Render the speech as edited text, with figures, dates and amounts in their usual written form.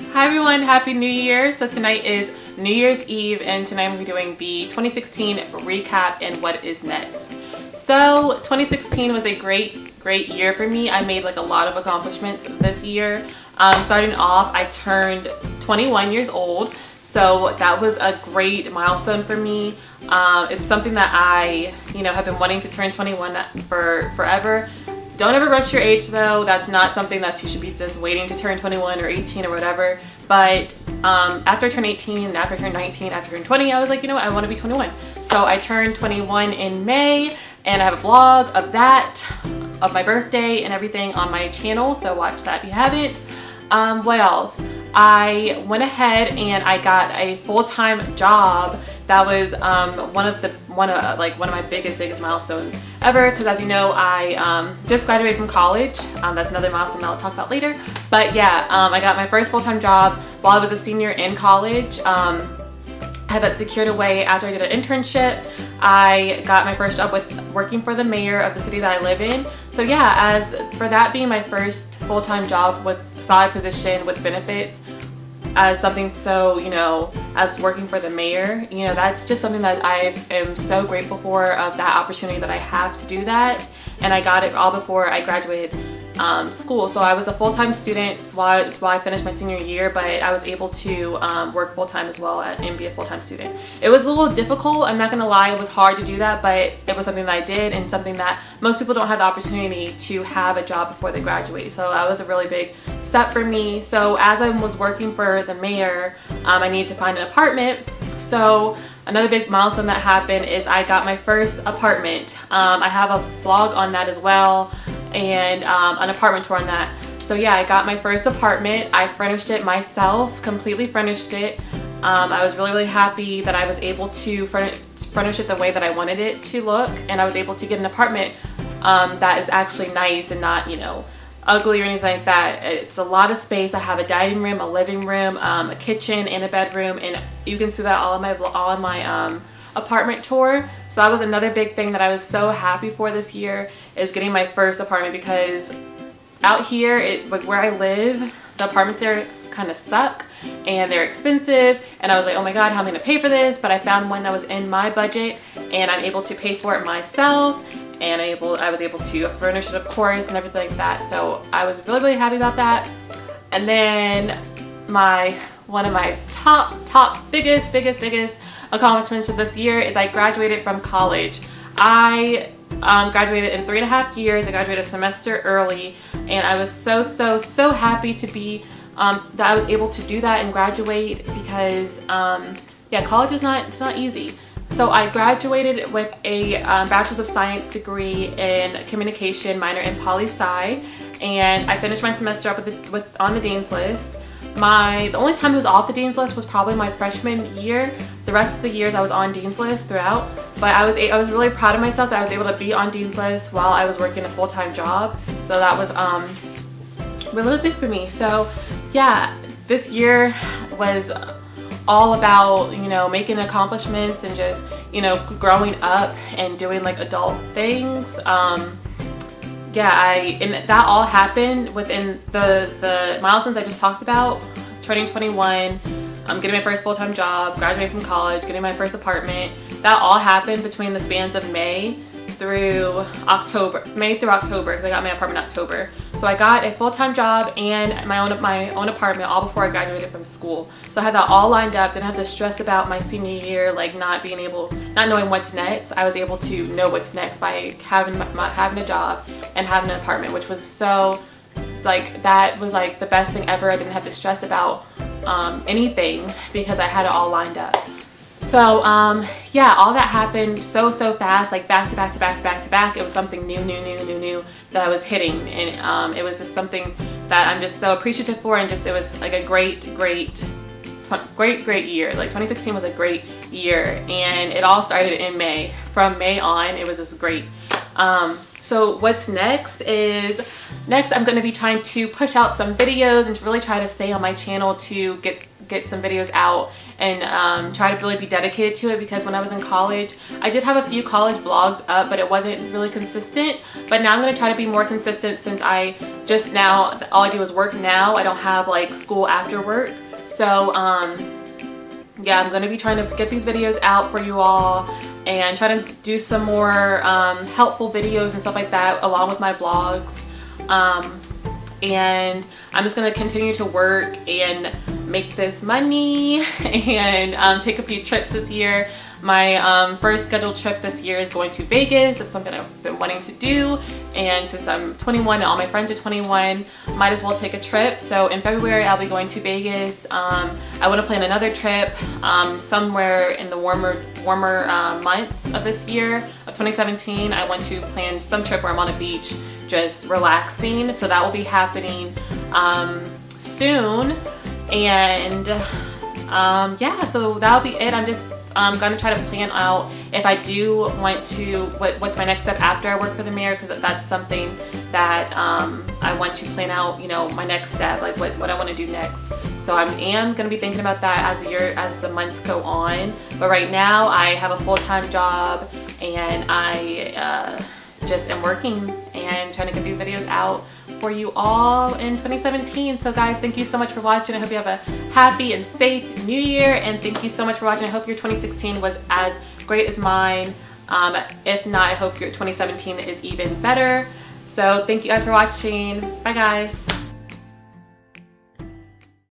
Hi everyone, Happy New Year. So tonight is New Year's Eve and tonight I'm going to be doing the 2016 recap and what is next. So 2016 was a great year for me. I made like a lot of accomplishments this year. Starting off, I turned 21 years old. So that was a great milestone for me. It's something that I, have been wanting to turn 21 for forever. Don't ever rush your age though. That's not something that you should be just waiting to turn 21 or 18 or whatever. But after I turned 18, after I turned 19, after I turned 20, I was like, I want to be 21. So I turned 21 in May and I have a vlog of that, of my birthday and everything on my channel. So watch that if you haven't. What else? I went ahead and I got a full-time job. That was one of my biggest milestones ever, because as you know, I just graduated from college. That's another milestone I'll talk about later. But yeah, I got my first full-time job while I was a senior in college. I had that secured away after I did an internship. I got my first job with working for the mayor of the city that I live in. So yeah, as for that being my first full-time job with solid position with benefits, as something so, as working for the mayor, that's just something that I am so grateful for, of that opportunity that I have to do that. And I got it all before I graduated school. So I was a full-time student while I finished my senior year, but I was able to work full-time as well and be a full-time student. It was a little difficult, I'm not gonna lie, it was hard to do that, but it was something that I did and something that most people don't have the opportunity to have a job before they graduate. So that was a really big step for me. So as I was working for the mayor, I needed to find an apartment. So another big milestone that happened is I got my first apartment. I have a vlog on that as well, and an apartment tour on that. So yeah, I got my first apartment. I furnished it myself, completely furnished it. I was really happy that I was able to furnish it the way that I wanted it to look, and I was able to get an apartment that is actually nice and not, ugly or anything like that. It's a lot of space. I have a dining room, a living room, a kitchen, and a bedroom, and you can see that all in my apartment tour. So that was another big thing that I was so happy for this year, is getting my first apartment, because out here, where I live, the apartments there kind of suck and they're expensive, and I was like, oh my god, how am I gonna pay for this? But I found one that was in my budget and I'm able to pay for it myself, and I was able to furnish it, of course, and everything like that. So I was really happy about that. And then one of my top biggest accomplishments of this year is I graduated from college. I graduated in 3.5 years. I graduated a semester early, and I was so happy to be that I was able to do that and graduate, because yeah, college is it's not easy. So I graduated with a Bachelor's of Science degree in communication, minor in poli-sci, and I finished my semester up on the Dean's List. The only time I was off the Dean's List was probably my freshman year. The rest of the years I was on Dean's List throughout, but I was really proud of myself that I was able to be on Dean's List while I was working a full-time job. So that was really big for me. So yeah, this year was all about, making accomplishments and just, growing up and doing like adult things. Yeah, and that all happened within the milestones I just talked about: turning 21, getting my first full-time job, graduating from college, getting my first apartment. That all happened between the spans of May through October, because I got my apartment in October. So I got a full-time job and my own apartment all before I graduated from school. So I had that all lined up. Didn't have to stress about my senior year, like not knowing what's next. I was able to know what's next by having a job and having an apartment, which was that was like the best thing ever. I didn't have to stress about anything because I had it all lined up. So yeah, all that happened so fast, like back to back. It was something new that I was hitting, and it was just something that I'm just so appreciative for, and just it was like a great year. Like 2016 was a great year, and it all started in May. From May on, it was just great. So what's next I'm going to be trying to push out some videos and to really try to stay on my channel to get get some videos out and try to really be dedicated to it, because when I was in college, I did have a few college vlogs up, but it wasn't really consistent. But now I'm going to try to be more consistent, since I just now, all I do is work now. I don't have like school after work. So yeah, I'm going to be trying to get these videos out for you all and try to do some more helpful videos and stuff like that along with my vlogs. And I'm just going to continue to work and make this money and take a few trips this year. My first scheduled trip this year is going to Vegas. It's something I've been wanting to do, and since I'm 21 and all my friends are 21, might as well take a trip. So in February I'll be going to Vegas. I want to plan another trip somewhere in the warmer months of this year of 2017. I want to plan some trip where I'm on a beach just relaxing, so that will be happening soon. And yeah, so that'll be it. I'm gonna try to plan out if I do want to, what's my next step after I work for the mayor, because that's something that I want to plan out, you know, my next step, like what I want to do next. So I am gonna be thinking about that as the months go on. But right now I have a full-time job, and I just am working and trying to get these videos out for you all in 2017. So guys, thank you so much for watching. I hope you have a happy and safe new year, and thank you so much for watching. I hope your 2016 was as great as mine. If not, I hope your 2017 is even better. So thank you guys for watching. Bye guys.